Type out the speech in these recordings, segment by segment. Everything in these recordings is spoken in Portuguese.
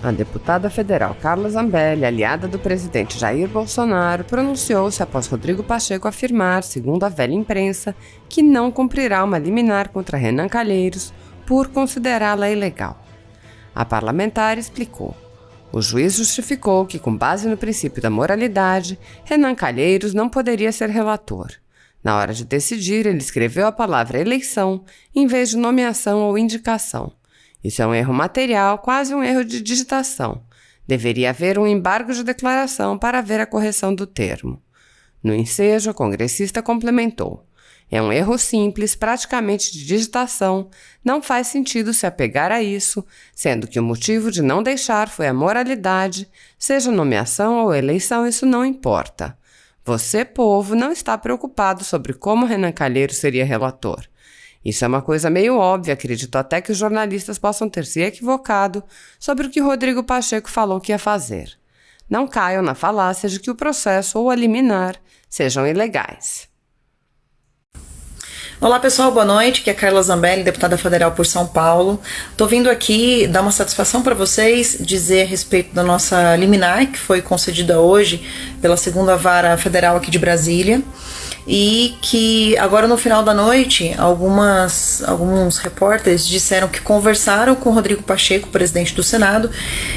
A deputada federal Carla Zambelli, aliada do presidente Jair Bolsonaro, pronunciou-se após Rodrigo Pacheco afirmar, segundo a velha imprensa, que não cumprirá uma liminar contra Renan Calheiros por considerá-la ilegal. A parlamentar explicou. O juiz justificou que, com base no princípio da moralidade, Renan Calheiros não poderia ser relator. Na hora de decidir, ele escreveu a palavra eleição em vez de nomeação ou indicação. Isso é um erro material, quase um erro de digitação. Deveria haver um embargo de declaração para ver a correção do termo. No ensejo, a congressista complementou. É um erro simples, praticamente de digitação, não faz sentido se apegar a isso, sendo que o motivo de não deixar foi a moralidade, seja nomeação ou eleição, isso não importa. Você, povo, não está preocupado sobre como Renan Calheiros seria relator. Isso é uma coisa meio óbvia, acredito até que os jornalistas possam ter se equivocado sobre o que Rodrigo Pacheco falou que ia fazer. Não caiam na falácia de que o processo ou a liminar sejam ilegais. Olá pessoal, boa noite, aqui é Carla Zambelli, deputada federal por São Paulo. Estou vindo aqui dar uma satisfação para vocês, dizer a respeito da nossa liminar, que foi concedida hoje pela 2ª Vara Federal aqui de Brasília, e que agora no final da noite, alguns repórteres disseram que conversaram com Rodrigo Pacheco, presidente do Senado,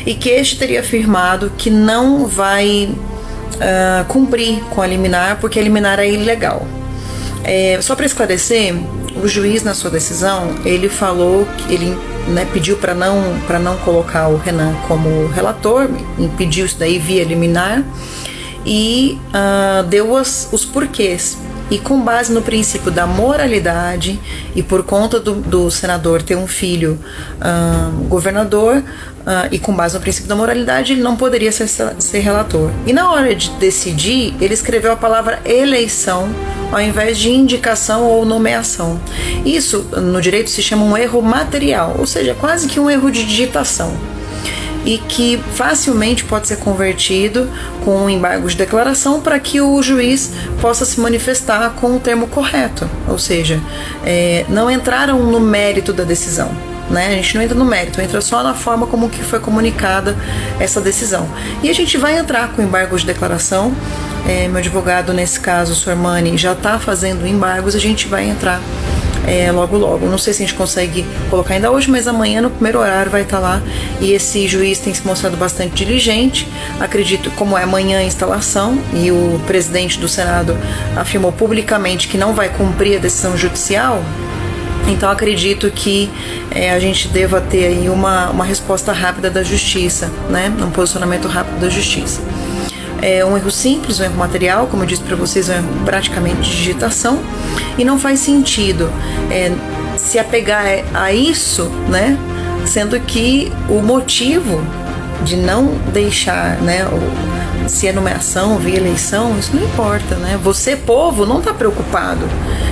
e que este teria afirmado que não vai cumprir com a liminar, porque a liminar é ilegal. Só para esclarecer, o juiz na sua decisão, ele falou, ele pediu para não colocar o Renan como relator, impediu isso daí via liminar e deu os porquês. E com base no princípio da moralidade e por conta do senador ter um filho governador, e com base no princípio da moralidade, ele não poderia ser relator. E na hora de decidir, ele escreveu a palavra eleição ao invés de indicação ou nomeação. Isso, no direito, se chama um erro material, ou seja, quase que um erro de digitação, e que facilmente pode ser convertido com um embargo de declaração para que o juiz possa se manifestar com o termo correto, ou seja, não entraram no mérito da decisão. A gente não entra no mérito, entra só na forma como que foi comunicada essa decisão. E a gente vai entrar com embargo de declaração. Meu advogado, nesse caso, o Sormani, já está fazendo embargos, a gente vai entrar logo. Não sei se a gente consegue colocar ainda hoje, mas amanhã no primeiro horário vai estar lá. E esse juiz tem se mostrado bastante diligente. Acredito, como é amanhã a instalação, e o presidente do Senado afirmou publicamente que não vai cumprir a decisão judicial, então acredito que a gente deva ter aí uma resposta rápida da justiça, um posicionamento rápido da justiça. É um erro simples, um erro material, como eu disse para vocês, um erro praticamente de digitação, e não faz sentido se apegar a isso, sendo que o motivo de não deixar, se é nomeação, via eleição, isso não importa, Você, povo, não está preocupado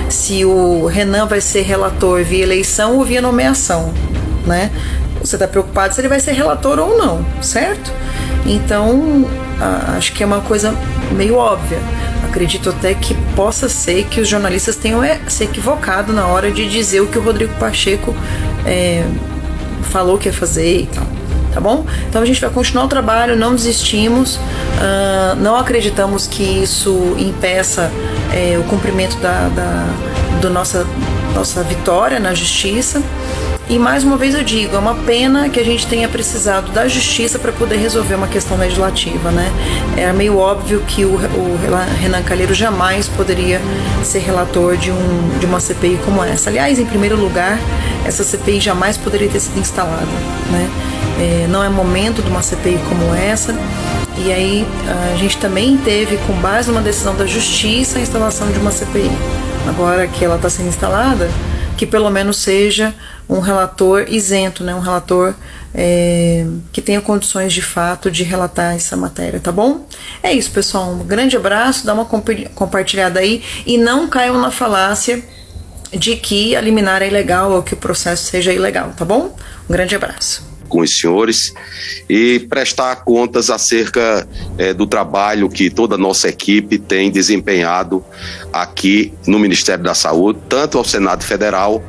se o Renan vai ser relator via eleição ou via nomeação, Você está preocupado se ele vai ser relator ou não, certo? Então, acho que é uma coisa meio óbvia. Acredito até que possa ser que os jornalistas tenham se equivocado na hora de dizer o que o Rodrigo Pacheco falou que ia fazer e tal. Tá bom? Então a gente vai continuar o trabalho, não desistimos, não acreditamos que isso impeça o cumprimento da nossa vitória na justiça. E mais uma vez eu digo, é uma pena que a gente tenha precisado da justiça para poder resolver uma questão legislativa, É meio óbvio que o Renan Calheiros jamais poderia ser relator de uma CPI como essa. Aliás, em primeiro lugar, essa CPI jamais poderia ter sido instalada, não é momento de uma CPI como essa. E aí a gente também teve, com base numa decisão da justiça, a instalação de uma CPI. Agora que ela está sendo instalada, que pelo menos seja um relator isento, um relator que tenha condições de fato de relatar essa matéria, tá bom? É isso, pessoal, um grande abraço, dá uma compartilhada aí e não caiam na falácia de que a liminar é ilegal ou que o processo seja ilegal, tá bom? Um grande abraço. Com os senhores e prestar contas acerca do trabalho que toda a nossa equipe tem desempenhado aqui no Ministério da Saúde, tanto ao Senado Federal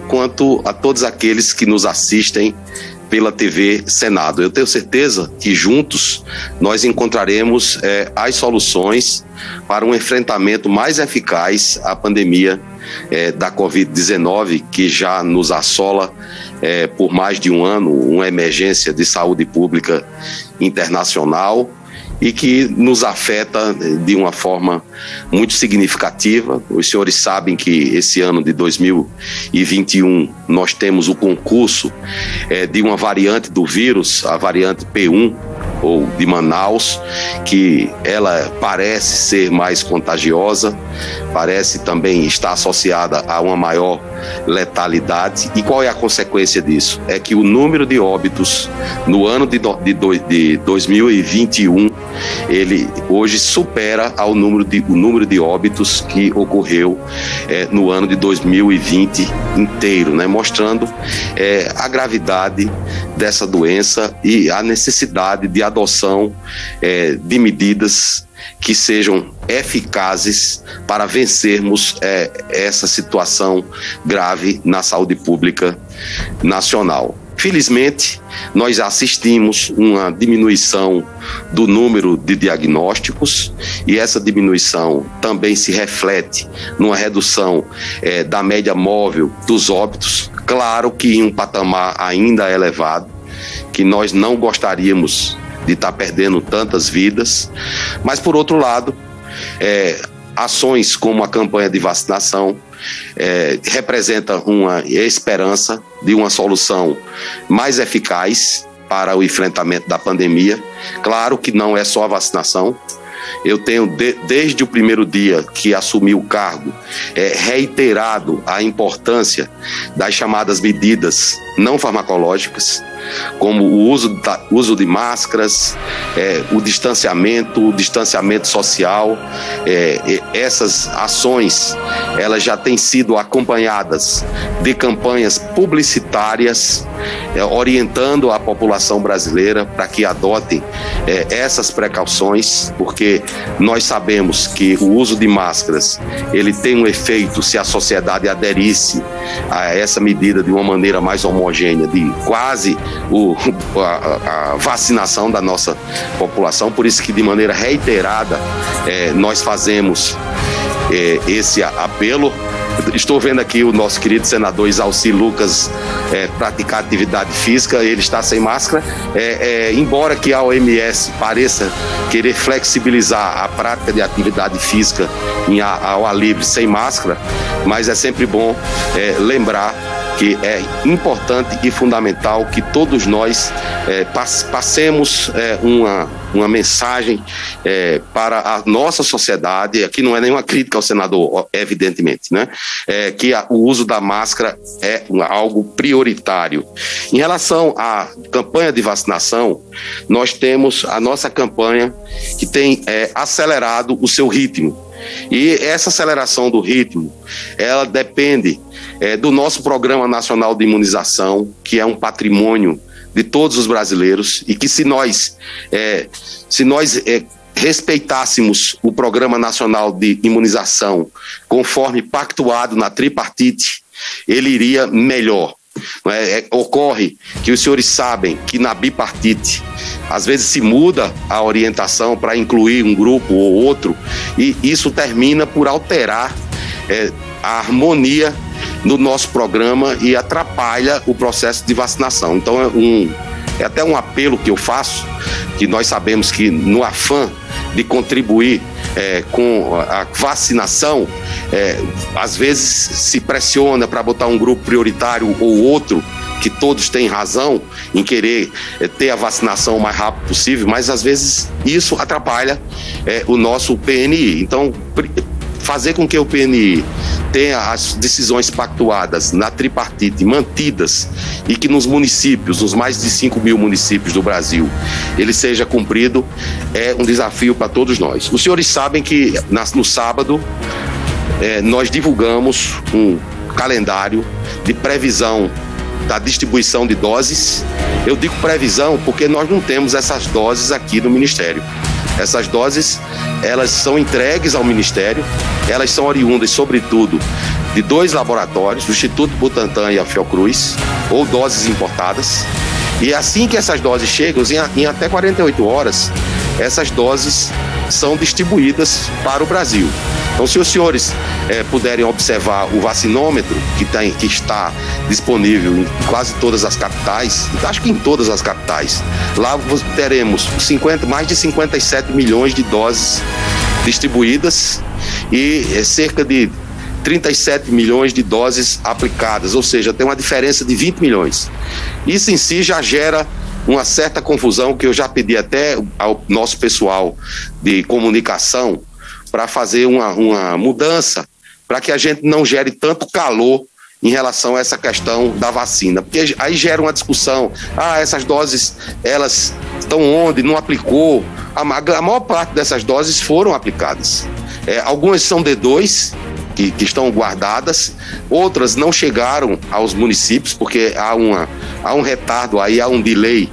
quanto a todos aqueles que nos assistem pela TV Senado. Eu tenho certeza que juntos nós encontraremos as soluções para um enfrentamento mais eficaz à pandemia da Covid-19, que já nos assola por mais de um ano, uma emergência de saúde pública internacional e que nos afeta de uma forma muito significativa. Os senhores sabem que esse ano de 2021 nós temos o concurso de uma variante do vírus, a variante P1, ou de Manaus, que ela parece ser mais contagiosa, parece também estar associada a uma maior letalidade. E qual é a consequência disso? É que o número de óbitos no ano de 2021, ele hoje supera o número de óbitos que ocorreu no ano de 2020 inteiro, né? Mostrando a gravidade dessa doença e a necessidade de adoção de medidas que sejam eficazes para vencermos essa situação grave na saúde pública nacional. Felizmente, nós assistimos uma diminuição do número de diagnósticos e essa diminuição também se reflete numa redução da média móvel dos óbitos, claro que em um patamar ainda elevado, que nós não gostaríamos de estar perdendo tantas vidas, mas por outro lado, ações como a campanha de vacinação representa uma esperança de uma solução mais eficaz para o enfrentamento da pandemia. Claro que não é só a vacinação. Eu tenho, desde o primeiro dia que assumi o cargo, reiterado a importância das chamadas medidas não farmacológicas, como o uso de máscaras, o distanciamento social. Essas ações, elas já têm sido acompanhadas de campanhas publicitárias, orientando a população brasileira para que adotem essas precauções, porque nós sabemos que o uso de máscaras, ele tem um efeito se a sociedade aderisse a essa medida de uma maneira mais homogênea, de quase a vacinação da nossa população. Por isso que de maneira reiterada nós fazemos esse apelo. Estou vendo aqui o nosso querido senador Isalci Lucas praticar atividade física, ele está sem máscara, embora que a OMS pareça querer flexibilizar a prática de atividade física ao ar livre sem máscara, mas é sempre bom lembrar que é importante e fundamental que todos nós passemos uma mensagem para a nossa sociedade. Aqui não é nenhuma crítica ao senador, evidentemente, né? Que o uso da máscara é algo prioritário. Em relação à campanha de vacinação, nós temos a nossa campanha que tem acelerado o seu ritmo. E essa aceleração do ritmo, ela depende do nosso Programa Nacional de Imunização, que é um patrimônio de todos os brasileiros, e que se nós respeitássemos o Programa Nacional de Imunização conforme pactuado na tripartite, ele iria melhor. Ocorre que os senhores sabem que na bipartite às vezes se muda a orientação para incluir um grupo ou outro, e isso termina por alterar a harmonia no nosso programa e atrapalha o processo de vacinação. Então é até um apelo que eu faço, que nós sabemos que no afã de contribuir com a vacinação, às vezes se pressiona para botar um grupo prioritário ou outro, que todos têm razão em querer ter a vacinação o mais rápido possível, mas às vezes isso atrapalha o nosso PNI. Então, fazer com que o PNI tenha as decisões pactuadas na tripartite mantidas e que nos municípios, nos mais de 5 mil municípios do Brasil, ele seja cumprido, é um desafio para todos nós. Os senhores sabem que no sábado nós divulgamos um calendário de previsão da distribuição de doses. Eu digo previsão porque nós não temos essas doses aqui no Ministério. Essas doses, elas são entregues ao Ministério, elas são oriundas, sobretudo, de 2 laboratórios, o Instituto Butantan e a Fiocruz, ou doses importadas, E assim que essas doses chegam, em até 48 horas, essas doses são distribuídas para o Brasil. Então, se os senhores puderem observar o vacinômetro que está disponível em quase todas as capitais, acho que em todas as capitais, lá teremos mais de 57 milhões de doses distribuídas e cerca de 37 milhões de doses aplicadas, ou seja, tem uma diferença de 20 milhões. Isso em si já gera uma certa confusão, que eu já pedi até ao nosso pessoal de comunicação para fazer uma mudança, para que a gente não gere tanto calor em relação a essa questão da vacina, porque aí gera uma discussão, essas doses, elas estão onde? Não aplicou? A maior parte dessas doses foram aplicadas. Algumas são D2, que estão guardadas, outras não chegaram aos municípios, porque há um retardo aí, há um delay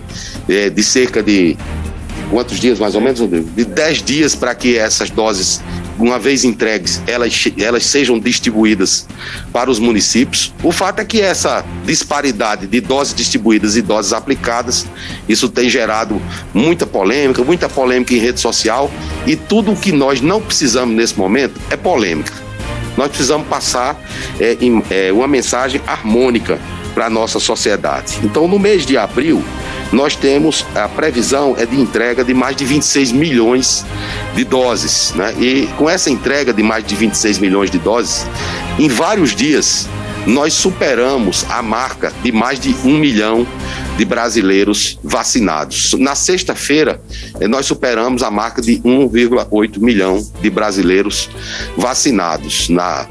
de cerca de quantos dias mais ou menos? De 10 dias para que essas doses, uma vez entregues, elas sejam distribuídas para os municípios. O fato é que essa disparidade de doses distribuídas e doses aplicadas, isso tem gerado muita polêmica em rede social, e tudo o que nós não precisamos nesse momento é polêmica. Nós precisamos passar uma mensagem harmônica para a nossa sociedade. Então, no mês de abril, nós temos a previsão de entrega de mais de 26 milhões de doses, né? E com essa entrega de mais de 26 milhões de doses, em vários dias, nós superamos a marca de mais de 1 milhão de brasileiros vacinados. Na sexta-feira, nós superamos a marca de 1,8 milhão de brasileiros vacinados.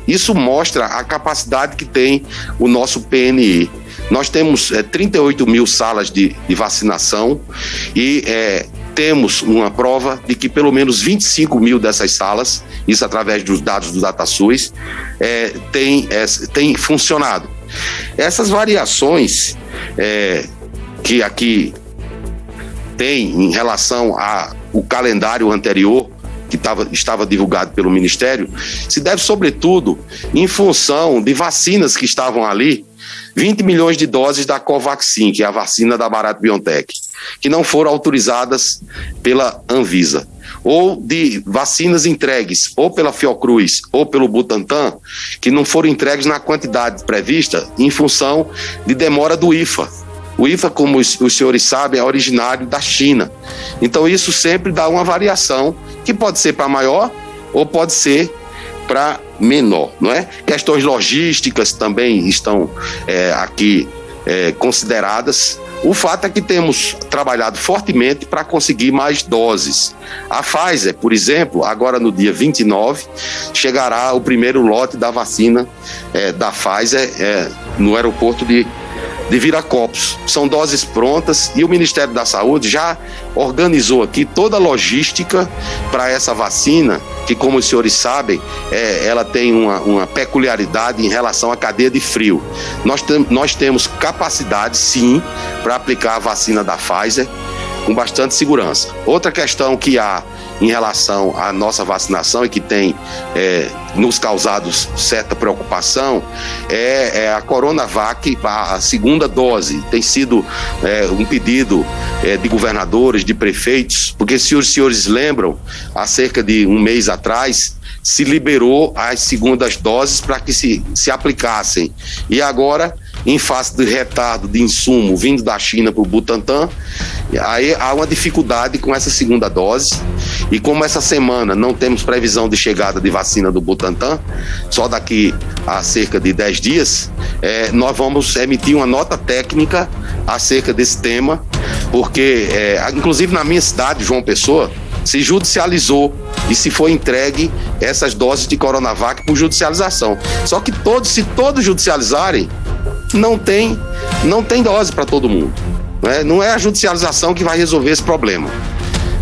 Isso mostra a capacidade que tem o nosso PNI. Nós temos 38 mil salas de vacinação e temos uma prova de que pelo menos 25 mil dessas salas, isso através dos dados do DataSUS, tem funcionado. Essas variações que aqui tem em relação ao calendário anterior, que estava divulgado pelo Ministério, se deve sobretudo em função de vacinas que estavam ali, 20 milhões de doses da Covaxin, que é a vacina da Bharat BioNTech, que não foram autorizadas pela Anvisa, ou de vacinas entregues ou pela Fiocruz ou pelo Butantan, que não foram entregues na quantidade prevista em função de demora do IFA. O IFA, como os senhores sabem, é originário da China. Então isso sempre dá uma variação, que pode ser para maior ou pode ser para menor, não é? Questões logísticas também estão aqui consideradas. O fato é que temos trabalhado fortemente para conseguir mais doses. A Pfizer, por exemplo, agora no dia 29, chegará o primeiro lote da vacina da Pfizer no aeroporto de Viracopos. São doses prontas e o Ministério da Saúde já organizou aqui toda a logística para essa vacina, que, como os senhores sabem, ela tem uma peculiaridade em relação à cadeia de frio. Nós temos capacidade, sim, para aplicar a vacina da Pfizer com bastante segurança. Outra questão que há em relação à nossa vacinação e que tem nos causado certa preocupação é a Coronavac, a segunda dose. Tem sido um pedido de governadores, de prefeitos, porque se os senhores lembram, há cerca de um mês atrás, se liberou as segundas doses para que se aplicassem. E agora, em face de retardo de insumo vindo da China para o Butantan, aí há uma dificuldade com essa segunda dose. E como essa semana não temos previsão de chegada de vacina do Butantan, só daqui a cerca de 10 dias, nós vamos emitir uma nota técnica acerca desse tema, porque, inclusive na minha cidade, João Pessoa, se judicializou e se foi entregue essas doses de Coronavac por judicialização. Só que se todos judicializarem, não tem dose para todo mundo. Não é a judicialização que vai resolver esse problema.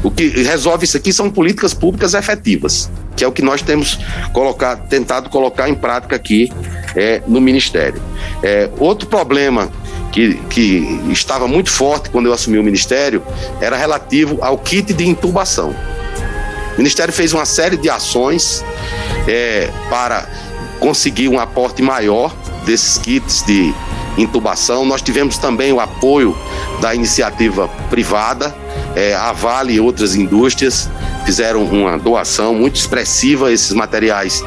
O que resolve isso aqui são políticas públicas efetivas, que é o que nós temos tentado colocar em prática aqui no Ministério. Outro problema que estava muito forte quando eu assumi o Ministério era relativo ao kit de intubação. O Ministério fez uma série de ações para conseguir um aporte maior desses kits de intubação. Nós tivemos também o apoio da iniciativa privada, a Vale e outras indústrias fizeram uma doação muito expressiva. Esses materiais,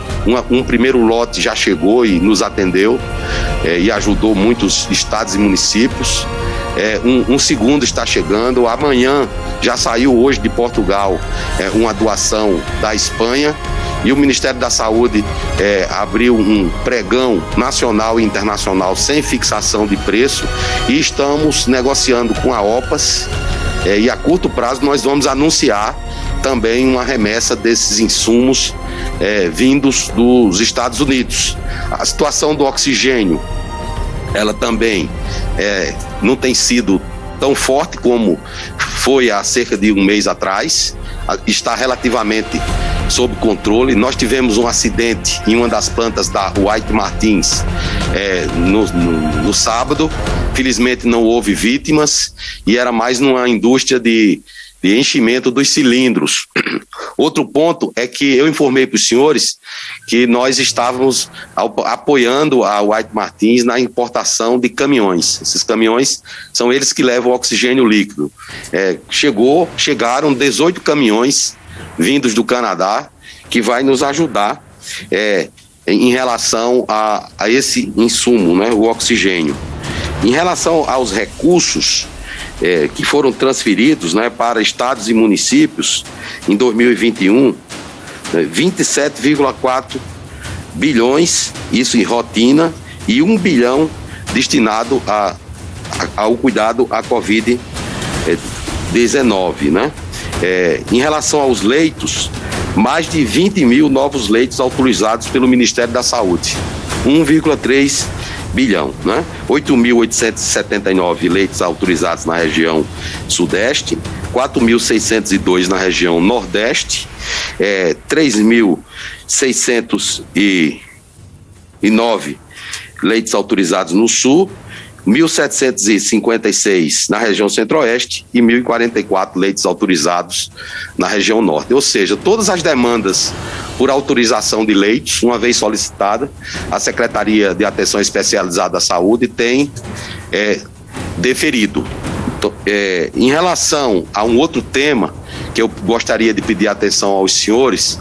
um primeiro lote já chegou e nos atendeu e ajudou muitos estados e municípios. Um segundo está chegando. Amanhã já saiu hoje de Portugal uma doação da Espanha. E o Ministério da Saúde abriu um pregão nacional e internacional sem fixação de preço e estamos negociando com a OPAS e a curto prazo nós vamos anunciar também uma remessa desses insumos vindos dos Estados Unidos. A situação do oxigênio, ela também não tem sido tão forte como foi há cerca de um mês atrás, está relativamente sob controle. Nós tivemos um acidente em uma das plantas da White Martins no sábado, felizmente não houve vítimas e era mais numa indústria de enchimento dos cilindros. Outro ponto é que eu informei para os senhores que nós estávamos apoiando a White Martins na importação de caminhões. Esses caminhões são eles que levam oxigênio líquido. Chegaram 18 caminhões vindos do Canadá que vai nos ajudar em relação a esse insumo, né, o oxigênio. Em relação aos recursos que foram transferidos, né, para estados e municípios em 2021, 27,4 bilhões, isso em rotina, e 1 bilhão destinado ao cuidado à Covid-19, né? Em relação aos leitos, mais de 20 mil novos leitos autorizados pelo Ministério da Saúde, 1,3 bilhão, né? 8.879 leitos autorizados na região sudeste, 4.602 na região nordeste, 3.609 leitos autorizados no sul, 1.756 na região centro-oeste e 1.044 leitos autorizados na região norte. Ou seja, todas as demandas por autorização de leitos, uma vez solicitada, a Secretaria de Atenção Especializada à Saúde tem deferido. Em relação a um outro tema que eu gostaria de pedir atenção aos senhores,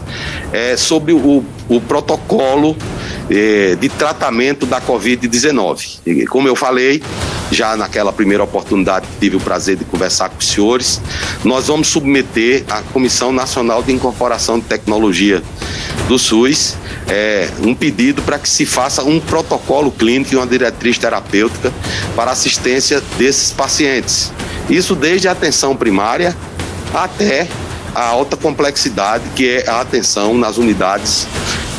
sobre o protocolo de tratamento da Covid-19. Como eu falei, já naquela primeira oportunidade que tive o prazer de conversar com os senhores, nós vamos submeter à Comissão Nacional de Incorporação de Tecnologia do SUS um pedido para que se faça um protocolo clínico e uma diretriz terapêutica para assistência desses pacientes. Isso desde a atenção primária até a alta complexidade, que é a atenção nas unidades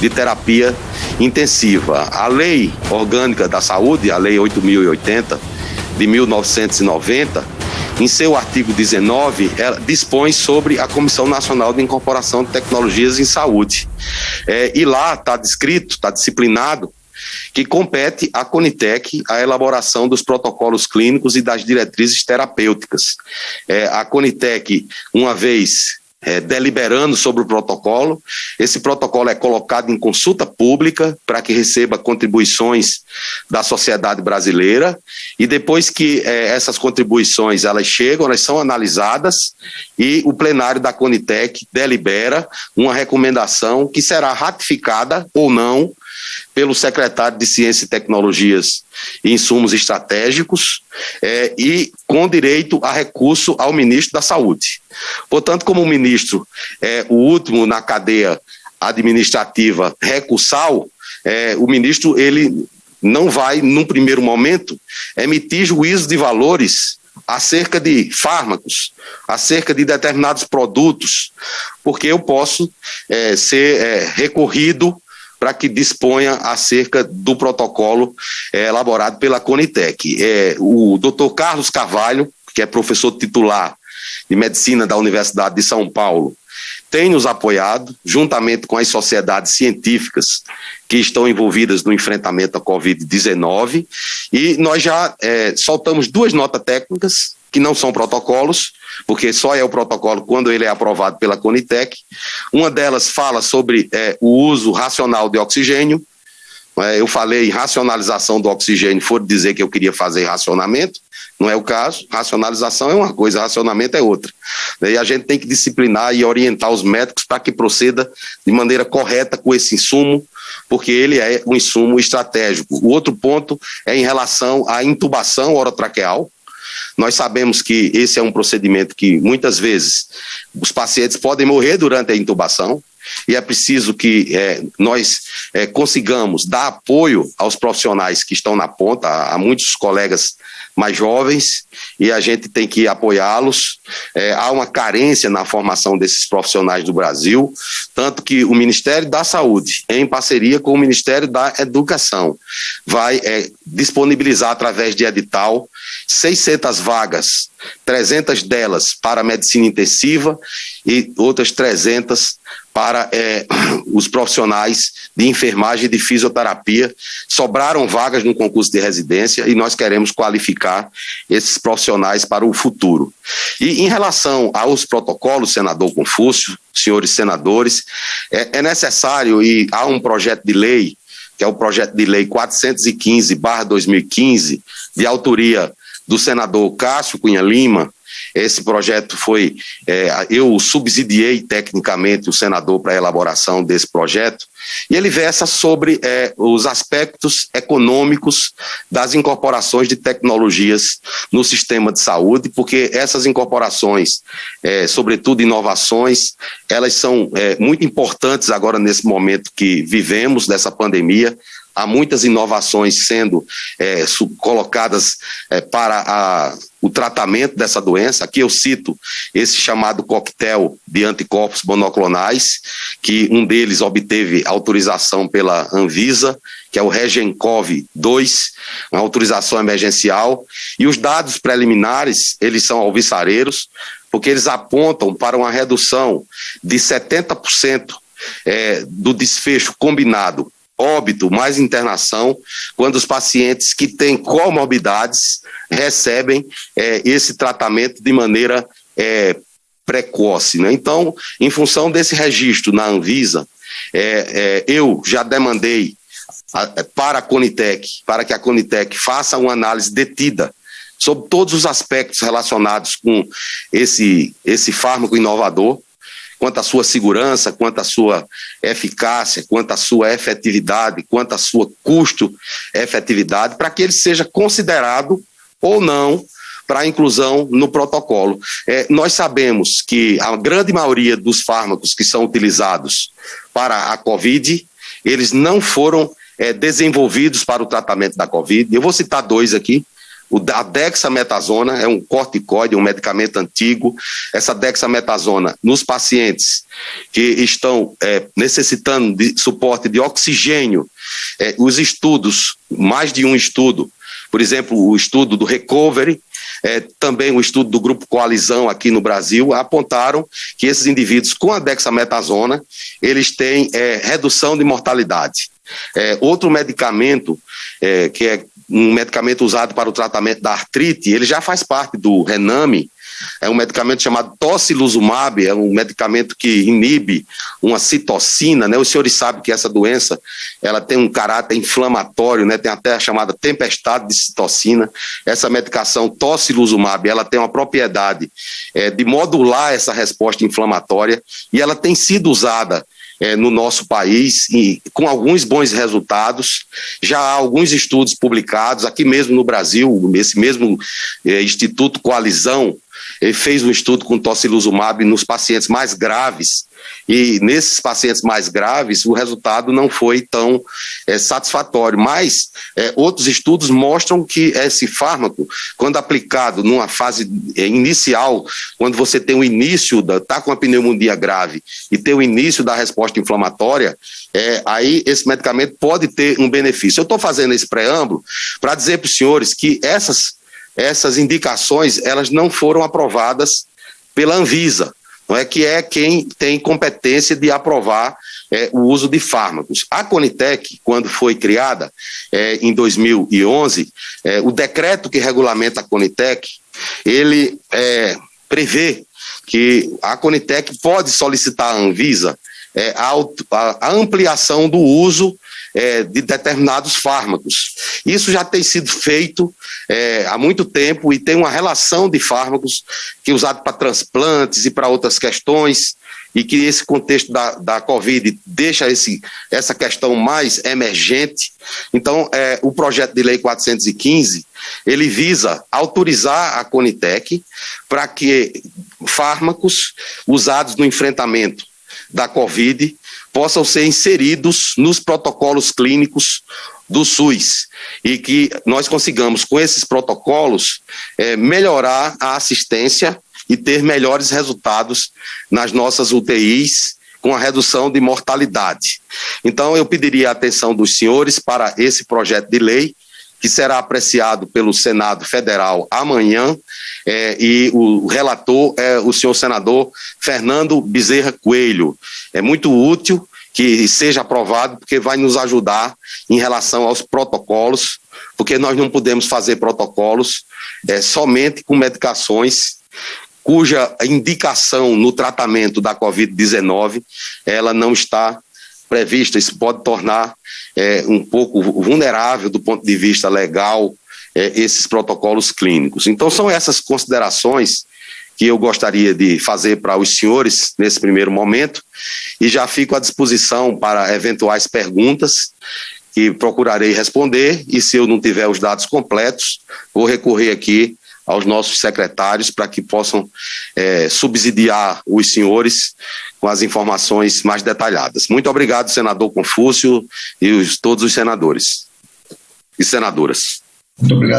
de terapia intensiva. A Lei Orgânica da Saúde, a Lei 8.080 de 1990, em seu artigo 19, ela dispõe sobre a Comissão Nacional de Incorporação de Tecnologias em Saúde. E lá está descrito, está disciplinado, que compete à Conitec a elaboração dos protocolos clínicos e das diretrizes terapêuticas. A Conitec, uma vez deliberando sobre o protocolo, esse protocolo é colocado em consulta pública para que receba contribuições da sociedade brasileira, e depois que essas contribuições elas chegam, elas são analisadas e o plenário da Conitec delibera uma recomendação que será ratificada ou não pelo secretário de Ciência e Tecnologias e Insumos Estratégicos e com direito a recurso ao ministro da Saúde. Portanto, como o ministro é o último na cadeia administrativa recursal, o ministro ele não vai, num primeiro momento, emitir juízo de valores acerca de fármacos, acerca de determinados produtos, porque eu posso ser recorrido para que disponha acerca do protocolo elaborado pela Conitec. O Dr. Carlos Carvalho, que é professor titular de Medicina da Universidade de São Paulo, tem nos apoiado, juntamente com as sociedades científicas que estão envolvidas no enfrentamento à Covid-19, e nós já soltamos 2 notas técnicas, que não são protocolos, porque só é o protocolo quando ele é aprovado pela Conitec. Uma delas fala sobre o uso racional de oxigênio, Eu falei em racionalização do oxigênio, for dizer que eu queria fazer racionamento, não é o caso. Racionalização é uma coisa, racionamento é outra. E a gente tem que disciplinar e orientar os médicos para que proceda de maneira correta com esse insumo, porque ele é um insumo estratégico. O outro ponto é em relação à intubação orotraqueal. Nós sabemos que esse é um procedimento que muitas vezes os pacientes podem morrer durante a intubação, e é preciso que nós consigamos dar apoio aos profissionais que estão na ponta. Há muitos colegas mais jovens e a gente tem que apoiá-los. Há uma carência na formação desses profissionais do Brasil, tanto que o Ministério da Saúde, em parceria com o Ministério da Educação, vai disponibilizar através de edital 600 vagas, 300 delas para medicina intensiva e outras 300 para os profissionais de enfermagem e de fisioterapia. Sobraram vagas no concurso de residência e nós queremos qualificar esses profissionais para o futuro. E em relação aos protocolos, senador Confúcio, senhores senadores, é necessário, e há um projeto de lei, que é o projeto de lei 415/2015, de autoria do senador Cássio Cunha Lima. Esse projeto foi, eu subsidiei tecnicamente o senador para a elaboração desse projeto, e ele versa sobre os aspectos econômicos das incorporações de tecnologias no sistema de saúde, porque essas incorporações, sobretudo inovações, elas são muito importantes agora nesse momento que vivemos dessa pandemia. Há muitas inovações sendo colocadas para o tratamento dessa doença. Aqui eu cito esse chamado coquetel de anticorpos monoclonais, que um deles obteve autorização pela Anvisa, que é o Regencov-2, uma autorização emergencial, e os dados preliminares, eles são alvissareiros, porque eles apontam para uma redução de 70% do desfecho combinado óbito mais internação, quando os pacientes que têm comorbidades recebem esse tratamento de maneira precoce, né? Então, em função desse registro na Anvisa, eu já demandei para a Conitec, para que a Conitec faça uma análise detida sobre todos os aspectos relacionados com esse fármaco inovador, quanto à sua segurança, quanto à sua eficácia, quanto à sua efetividade, quanto à sua custo-efetividade, para que ele seja considerado ou não para a inclusão no protocolo. Nós sabemos que a grande maioria dos fármacos que são utilizados para a Covid, eles não foram desenvolvidos para o tratamento da Covid. Eu vou citar dois aqui. A dexametasona é um corticoide, um medicamento antigo. Essa dexametasona, nos pacientes que estão necessitando de suporte de oxigênio, os estudos, mais de um estudo, por exemplo, o estudo do Recovery, também o estudo do Grupo Coalizão aqui no Brasil, apontaram que esses indivíduos com a dexametasona, eles têm redução de mortalidade. Outro medicamento, que é um medicamento usado para o tratamento da artrite, ele já faz parte do Rename, é um medicamento chamado tocilizumab, é um medicamento que inibe uma citocina, né? Os senhores sabem que essa doença, ela tem um caráter inflamatório, né? Tem até a chamada tempestade de citocina. Essa medicação tocilizumab, ela tem uma propriedade de modular essa resposta inflamatória, e ela tem sido usada no nosso país, e com alguns bons resultados. Já há alguns estudos publicados aqui mesmo no Brasil. Esse mesmo Instituto Coalizão fez um estudo com tocilizumab nos pacientes mais graves, e nesses pacientes mais graves o resultado não foi tão satisfatório, mas outros estudos mostram que esse fármaco, quando aplicado numa fase inicial, quando você tem o início, está com a pneumonia grave e tem o início da resposta inflamatória, aí esse medicamento pode ter um benefício. Eu estou fazendo esse preâmbulo para dizer para os senhores que essas indicações, elas não foram aprovadas pela Anvisa, não é, que é quem tem competência de aprovar o uso de fármacos. A Conitec, quando foi criada em 2011, o decreto que regulamenta a Conitec, ele prevê que a Conitec pode solicitar à Anvisa a ampliação do uso de determinados fármacos. Isso já tem sido feito há muito tempo e tem uma relação de fármacos que é usado para transplantes e para outras questões, e que esse contexto da Covid deixa essa questão mais emergente. Então, o projeto de lei 415, ele visa autorizar a Conitec para que fármacos usados no enfrentamento da Covid possam ser inseridos nos protocolos clínicos do SUS e que nós consigamos, com esses protocolos, melhorar a assistência e ter melhores resultados nas nossas UTIs, com a redução de mortalidade. Então, eu pediria a atenção dos senhores para esse projeto de lei, que será apreciado pelo Senado Federal amanhã, e o relator é o senhor senador Fernando Bezerra Coelho. É muito útil que seja aprovado, porque vai nos ajudar em relação aos protocolos, porque nós não podemos fazer protocolos somente com medicações cuja indicação no tratamento da Covid-19 ela não está prevista. Isso pode tornar um pouco vulnerável do ponto de vista legal esses protocolos clínicos. Então são essas considerações que eu gostaria de fazer para os senhores nesse primeiro momento, e já fico à disposição para eventuais perguntas que procurarei responder, e se eu não tiver os dados completos, vou recorrer aqui aos nossos secretários para que possam subsidiar os senhores com as informações mais detalhadas. Muito obrigado, senador Confúcio, e todos os senadores e senadoras. Muito obrigado,